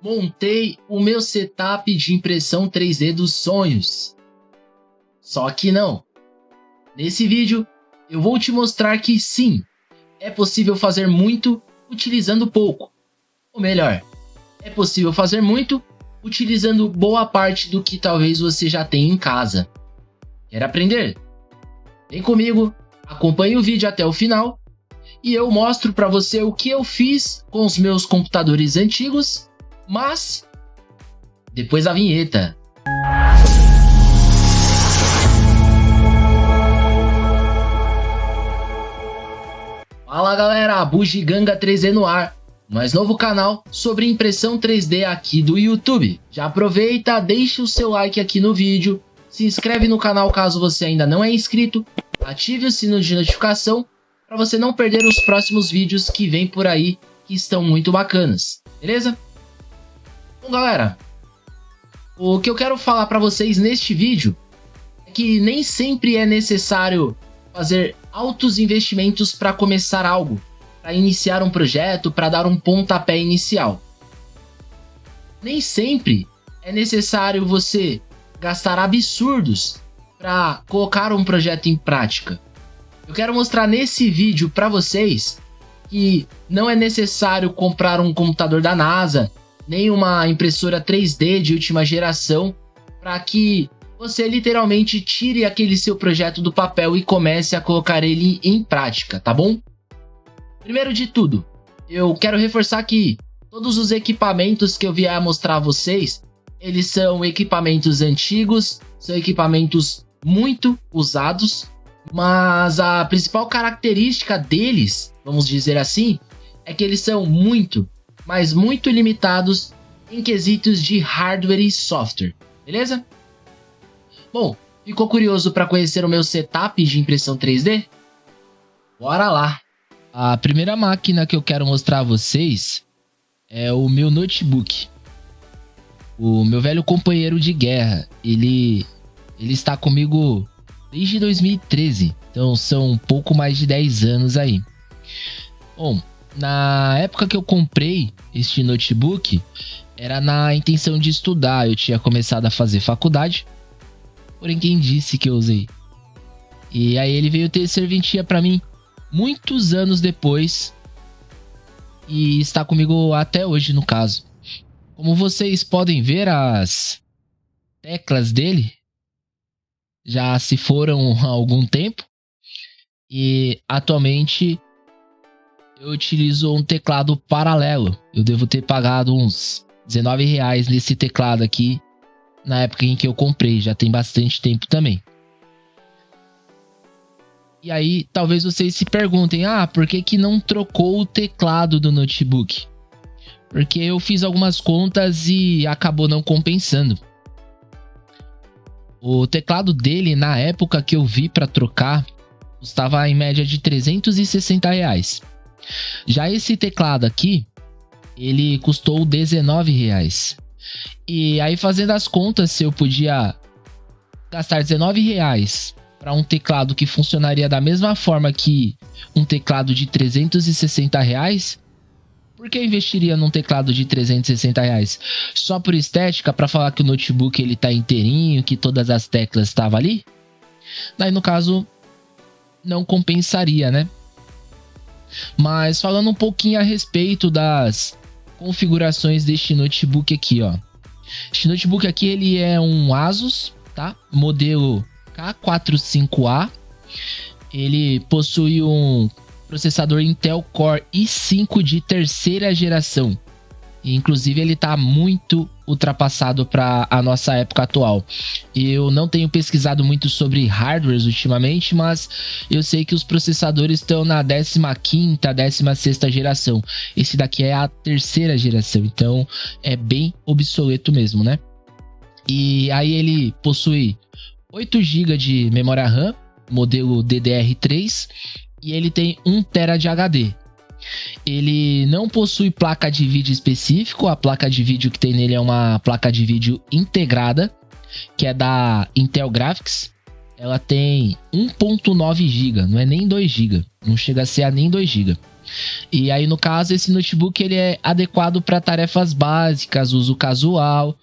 montei o meu setup de impressão 3D dos sonhos. Só que não. Nesse vídeo, eu vou te mostrar que sim, é possível fazer muito utilizando pouco. Ou melhor, é possível fazer muito utilizando boa parte do que talvez você já tenha em casa. Quer aprender? Vem comigo, acompanhe o vídeo até o final e eu mostro para você o que eu fiz com os meus computadores antigos, mas depois da vinheta. Fala galera, Bugiganga 3D no ar, mais novo canal sobre impressão 3D aqui do YouTube. Já aproveita, deixa o seu like aqui no vídeo, se inscreve no canal caso você ainda não é inscrito, ative o sino de notificação para você não perder os próximos vídeos que vem por aí que estão muito bacanas, beleza? Bom galera, o que eu quero falar para vocês neste vídeo é que nem sempre é necessário fazer altos investimentos para começar algo, para iniciar um projeto, para dar um pontapé inicial. Nem sempre é necessário você gastar absurdos para colocar um projeto em prática. Eu quero mostrar nesse vídeo para vocês que não é necessário comprar um computador da NASA, nem uma impressora 3D de última geração, para que você literalmente tire aquele seu projeto do papel e comece a colocar ele em prática, tá bom? Primeiro de tudo, eu quero reforçar que todos os equipamentos que eu vier mostrar a vocês, eles são equipamentos antigos, são equipamentos muito usados, mas a principal característica deles, vamos dizer assim, é que eles são muito, mas muito limitados em quesitos de hardware e software, beleza? Bom, ficou curioso para conhecer o meu setup de impressão 3D? Bora lá! A primeira máquina que eu quero mostrar a vocês é o meu notebook. O meu velho companheiro de guerra, ele está comigo desde 2013, então são um pouco mais de 10 anos aí. Bom, na época que eu comprei este notebook, era na intenção de estudar, eu tinha começado a fazer faculdade. Porém, quem disse que eu usei? E aí ele veio ter serventia para mim muitos anos depois e está comigo até hoje no caso. Como vocês podem ver, as teclas dele já se foram há algum tempo e atualmente eu utilizo um teclado paralelo. Eu devo ter pagado uns R$19 nesse teclado aqui na época em que eu comprei, já tem bastante tempo também. E aí, talvez vocês se perguntem, por que não trocou o teclado do notebook? Porque eu fiz algumas contas e acabou não compensando. O teclado dele, na época que eu vi para trocar, custava em média de R$360. Já esse teclado aqui, ele custou R$19. E aí, fazendo as contas, se eu podia gastar R$19 para um teclado que funcionaria da mesma forma que um teclado de R$360, por que eu investiria num teclado de R$360? Só por estética, para falar que o notebook ele tá inteirinho, que todas as teclas estavam ali? Daí, no caso, não compensaria, né? Mas falando um pouquinho a respeito das configurações deste notebook aqui, ó. Este notebook aqui, ele é um Asus, tá? Modelo K45A. Ele possui um processador Intel Core i5 de terceira geração. Inclusive, ele está muito ultrapassado para a nossa época atual. Eu não tenho pesquisado muito sobre hardwares ultimamente, mas eu sei que os processadores estão na 15ª, 16ª geração. Esse daqui é a terceira geração, então é bem obsoleto mesmo, né? E aí ele possui 8 GB de memória RAM, modelo DDR3, e ele tem 1 TB de HD. Ele não possui placa de vídeo específico, a placa de vídeo que tem nele é uma placa de vídeo integrada, que é da Intel Graphics. Ela tem 1.9 GB, não é nem 2 GB, não chega a ser nem 2 GB. E aí, no caso, esse notebook ele é adequado para tarefas básicas, uso casual,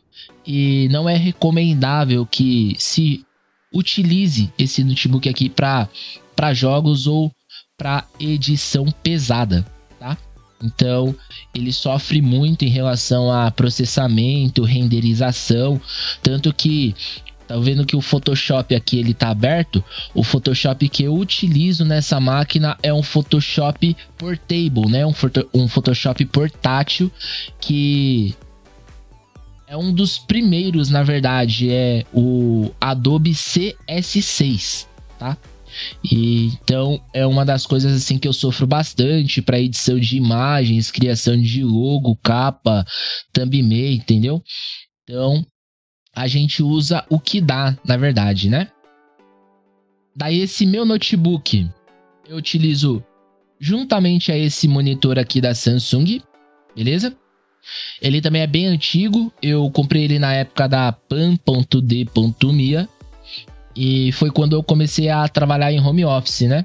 e não é recomendável que se utilize esse notebook aqui para jogos ou para edição pesada, tá? Então, ele sofre muito em relação a processamento, renderização, tanto que tá vendo que o Photoshop aqui ele tá aberto. O Photoshop que eu utilizo nessa máquina é um Photoshop portable, né? Um Photoshop portátil que é um dos primeiros, na verdade, é o Adobe CS6, tá? E então é uma das coisas assim que eu sofro bastante para edição de imagens, criação de logo, capa, thumbnail, entendeu? Então a gente usa o que dá, na verdade, né? Daí esse meu notebook eu utilizo juntamente a esse monitor aqui da Samsung, beleza? Ele também é bem antigo, eu comprei ele na época da Pan.D.Mia e foi quando eu comecei a trabalhar em home office, né?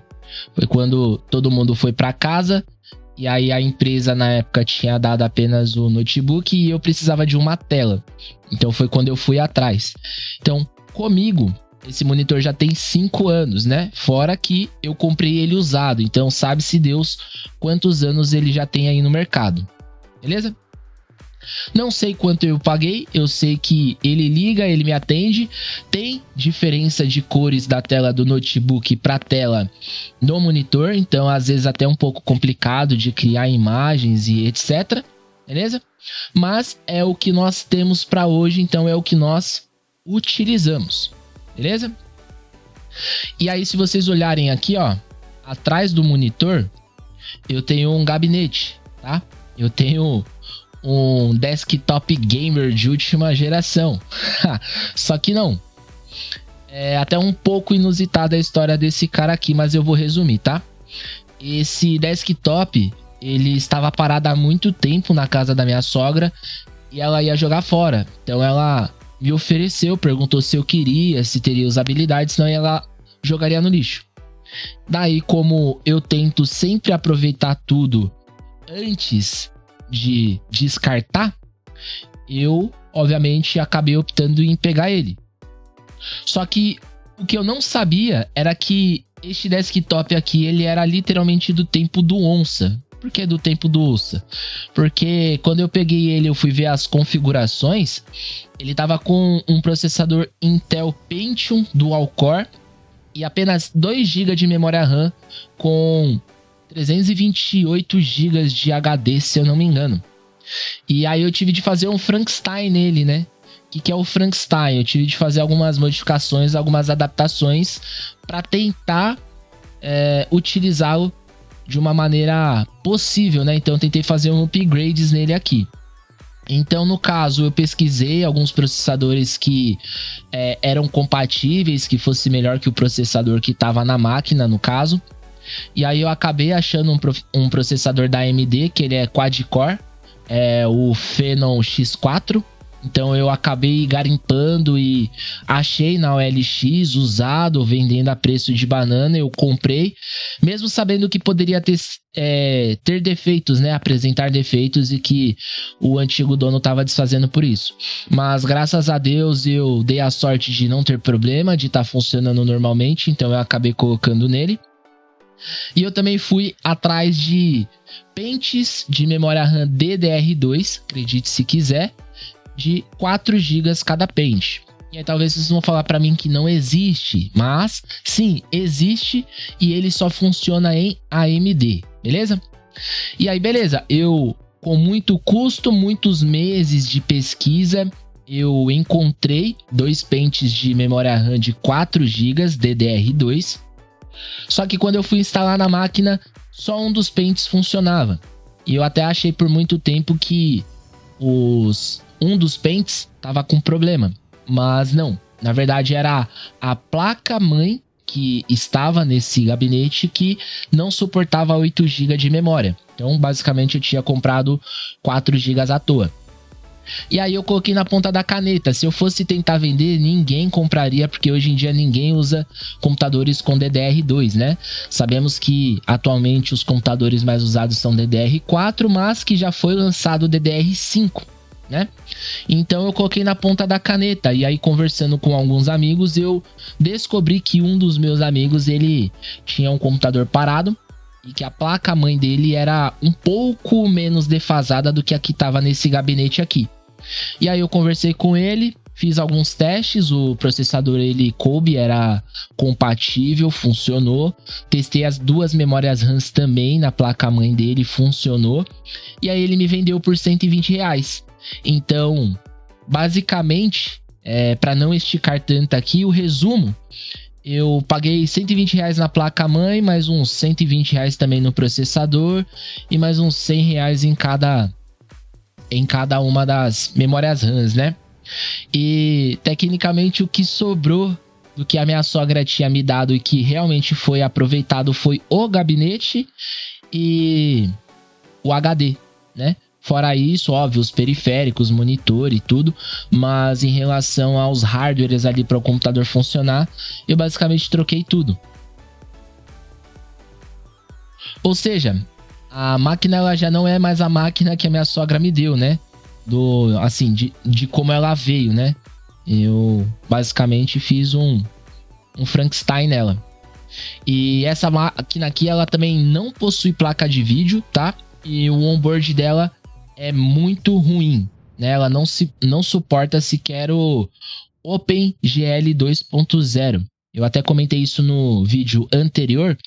Foi quando todo mundo foi para casa e aí a empresa na época tinha dado apenas o notebook e eu precisava de uma tela. Então foi quando eu fui atrás. Então, comigo, esse monitor já tem 5 anos, né? Fora que eu comprei ele usado. Então, sabe-se Deus quantos anos ele já tem aí no mercado. Beleza? Não sei quanto eu paguei, eu sei que ele liga, ele me atende. Tem diferença de cores da tela do notebook para a tela do monitor, então às vezes até um pouco complicado de criar imagens e etc, beleza? Mas é o que nós temos para hoje, então é o que nós utilizamos, beleza? E aí se vocês olharem aqui, ó, atrás do monitor, eu tenho um gabinete, tá? Eu tenho um desktop gamer de última geração. Só que não. É até um pouco inusitada a história desse cara aqui, mas eu vou resumir, tá? Esse desktop, ele estava parado há muito tempo na casa da minha sogra e ela ia jogar fora. Então ela me ofereceu, perguntou se eu queria, se teria usabilidade, senão ela jogaria no lixo. Daí, como eu tento sempre aproveitar tudo antes de descartar, eu obviamente acabei optando em pegar ele. Só que o que eu não sabia era que este desktop aqui ele era literalmente do tempo do Onça. Por que do tempo do Onça? Porque quando eu peguei ele, eu fui ver as configurações, ele tava com um processador Intel Pentium Dual Core e apenas 2 GB de memória RAM com 328 GB de HD, se eu não me engano. E aí eu tive de fazer um Frankenstein nele, né? O que é o Frankenstein? Eu tive de fazer algumas modificações, algumas adaptações para tentar utilizá-lo de uma maneira possível, né? Então eu tentei fazer um upgrades nele aqui. Então, no caso, eu pesquisei alguns processadores que eram compatíveis, que fosse melhor que o processador que estava na máquina, no caso. E aí eu acabei achando um processador da AMD, que ele é quad-core, o Phenom X4. Então eu acabei garimpando e achei na OLX usado, vendendo a preço de banana. Eu comprei, mesmo sabendo que poderia ter defeitos, né? Apresentar defeitos e que o antigo dono estava desfazendo por isso. Mas graças a Deus eu dei a sorte de não ter problema, de estar funcionando normalmente. Então eu acabei colocando nele. E eu também fui atrás de pentes de memória RAM DDR2, acredite se quiser, de 4 GB cada pente. E aí talvez vocês vão falar para mim que não existe, mas sim, existe e ele só funciona em AMD, beleza? E aí beleza, eu com muito custo, muitos meses de pesquisa, eu encontrei 2 pentes de memória RAM de 4 GB DDR2. Só que quando eu fui instalar na máquina, só um dos pentes funcionava. E eu até achei por muito tempo que um dos pentes estava com problema. Mas não, na verdade era a placa-mãe que estava nesse gabinete que não suportava 8 GB de memória. Então basicamente eu tinha comprado 4 GB à toa. E aí eu coloquei na ponta da caneta. Se eu fosse tentar vender, ninguém compraria, porque hoje em dia ninguém usa computadores com DDR2, né? Sabemos que atualmente os computadores mais usados são DDR4, mas que já foi lançado o DDR5, né? Então eu coloquei na ponta da caneta. E aí, conversando com alguns amigos, eu descobri que um dos meus amigos, ele tinha um computador parado e que a placa-mãe dele era um pouco menos defasada do que a que estava nesse gabinete aqui. E aí eu conversei com ele, fiz alguns testes, o processador ele coube, era compatível, funcionou. Testei as duas memórias RAM também na placa-mãe dele, funcionou. E aí ele me vendeu por R$120. Então, basicamente, para não esticar tanto aqui, o resumo: eu paguei R$120 na placa-mãe, mais uns R$120 também no processador e mais uns R$100 em cada uma das memórias RAM, né? E tecnicamente o que sobrou do que a minha sogra tinha me dado e que realmente foi aproveitado foi o gabinete e o HD, né? Fora isso, óbvio, os periféricos, monitor e tudo, mas em relação aos hardwares ali para o computador funcionar, eu basicamente troquei tudo. Ou seja, a máquina ela já não é mais a máquina que a minha sogra me deu, né? De como ela veio, né? Eu basicamente fiz um Frankenstein nela. E essa máquina aqui, ela também não possui placa de vídeo, tá? E o onboard dela é muito ruim, né? Ela não suporta sequer o OpenGL 2.0. Eu até comentei isso no vídeo anterior.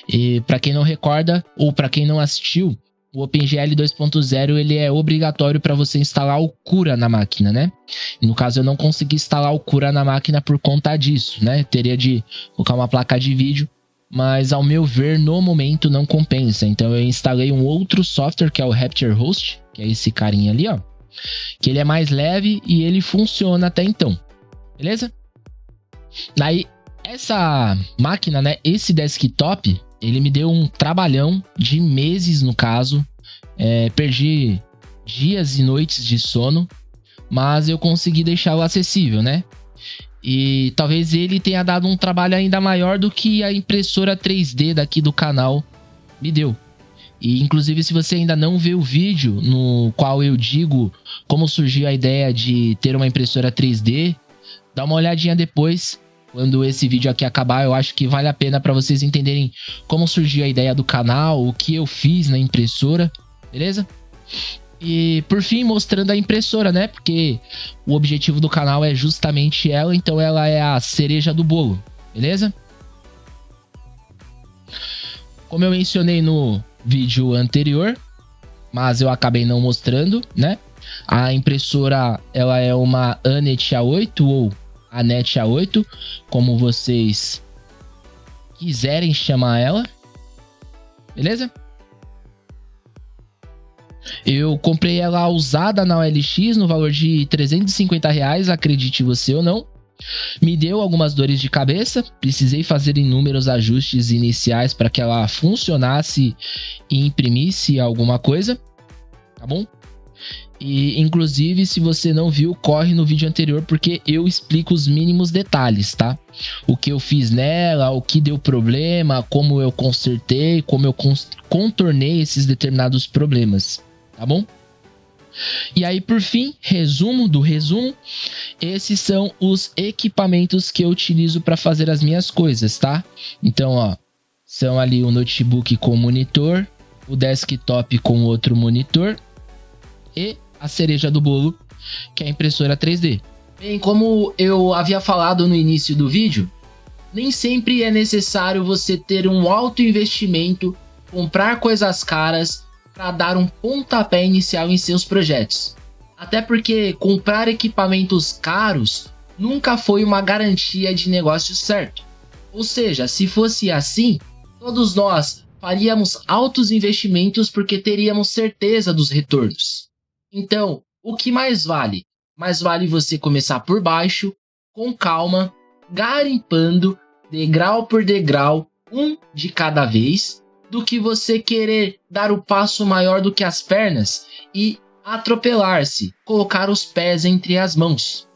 E para quem não recorda ou para quem não assistiu, o OpenGL 2.0 ele é obrigatório para você instalar o Cura na máquina, né? No caso, eu não consegui instalar o Cura na máquina por conta disso, né? Teria de colocar uma placa de vídeo, mas ao meu ver, no momento não compensa. Então eu instalei um outro software que é o Rapture Host, que é esse carinha ali, ó, que ele é mais leve e ele funciona até então, beleza? Daí, essa máquina, né, esse desktop, ele me deu um trabalhão de meses, no caso. Perdi dias e noites de sono, mas eu consegui deixá-lo acessível, né? E talvez ele tenha dado um trabalho ainda maior do que a impressora 3D daqui do canal me deu. E inclusive, se você ainda não viu o vídeo no qual eu digo como surgiu a ideia de ter uma impressora 3D, dá uma olhadinha depois. Quando esse vídeo aqui acabar, eu acho que vale a pena para vocês entenderem como surgiu a ideia do canal, o que eu fiz na impressora, beleza? E por fim, mostrando a impressora, né? Porque o objetivo do canal é justamente ela, então ela é a cereja do bolo, beleza? Como eu mencionei no vídeo anterior, mas eu acabei não mostrando, né? A impressora, ela é uma Anet A8 ou Anet A8, como vocês quiserem chamar ela, beleza? Eu comprei ela usada na OLX no valor de R$350, acredite você ou não. Me deu algumas dores de cabeça, precisei fazer inúmeros ajustes iniciais para que ela funcionasse e imprimisse alguma coisa, tá bom? E inclusive, se você não viu, corre no vídeo anterior porque eu explico os mínimos detalhes, tá? O que eu fiz nela, o que deu problema, como eu consertei, como eu contornei esses determinados problemas, tá bom? E aí, por fim, resumo do resumo, esses são os equipamentos que eu utilizo para fazer as minhas coisas, tá? Então, ó, são ali o notebook com monitor, o desktop com outro monitor e a cereja do bolo, que é a impressora 3D. Bem, como eu havia falado no início do vídeo, nem sempre é necessário você ter um alto investimento, comprar coisas caras para dar um pontapé inicial em seus projetos. Até porque comprar equipamentos caros nunca foi uma garantia de negócio certo. Ou seja, se fosse assim, todos nós faríamos altos investimentos porque teríamos certeza dos retornos. Então, o que mais vale? Mais vale você começar por baixo, com calma, garimpando, degrau por degrau, um de cada vez, do que você querer dar o passo maior do que as pernas e atropelar-se, colocar os pés entre as mãos.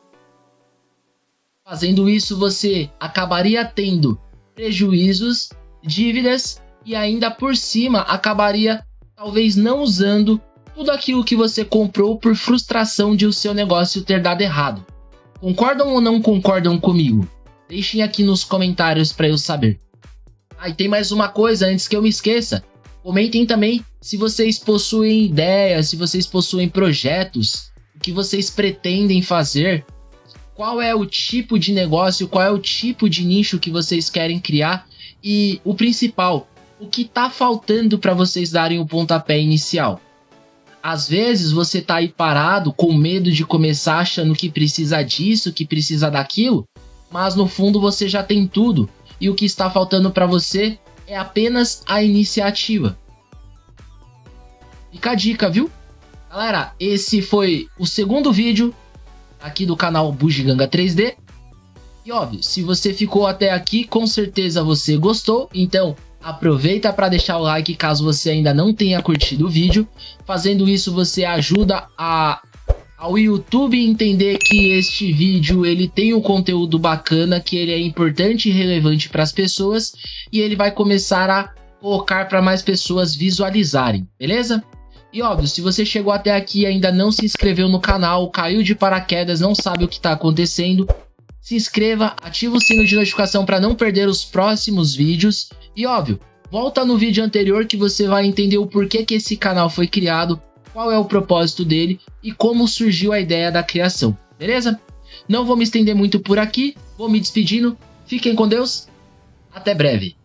Fazendo isso, você acabaria tendo prejuízos, dívidas e ainda por cima acabaria talvez não usando tudo aquilo que você comprou por frustração de o seu negócio ter dado errado. Concordam ou não concordam comigo? Deixem aqui nos comentários para eu saber. E tem mais uma coisa antes que eu me esqueça. Comentem também se vocês possuem ideias, se vocês possuem projetos, o que vocês pretendem fazer, qual é o tipo de negócio, qual é o tipo de nicho que vocês querem criar e o principal, o que está faltando para vocês darem o pontapé inicial. Às vezes você está aí parado com medo de começar achando que precisa disso, que precisa daquilo, mas no fundo você já tem tudo e o que está faltando para você é apenas a iniciativa. Fica a dica, viu? Galera, esse foi o segundo vídeo aqui do canal Bugiganga 3D. E óbvio, se você ficou até aqui, com certeza você gostou, então aproveita para deixar o like caso você ainda não tenha curtido o vídeo. Fazendo isso você ajuda ao YouTube entender que este vídeo ele tem um conteúdo bacana, que ele é importante e relevante para as pessoas e ele vai começar a colocar para mais pessoas visualizarem, beleza? E óbvio, se você chegou até aqui e ainda não se inscreveu no canal, caiu de paraquedas, não sabe o que está acontecendo, se inscreva, ativa o sino de notificação para não perder os próximos vídeos. E óbvio, volta no vídeo anterior que você vai entender o porquê que esse canal foi criado, qual é o propósito dele e como surgiu a ideia da criação, beleza? Não vou me estender muito por aqui, vou me despedindo, fiquem com Deus, até breve.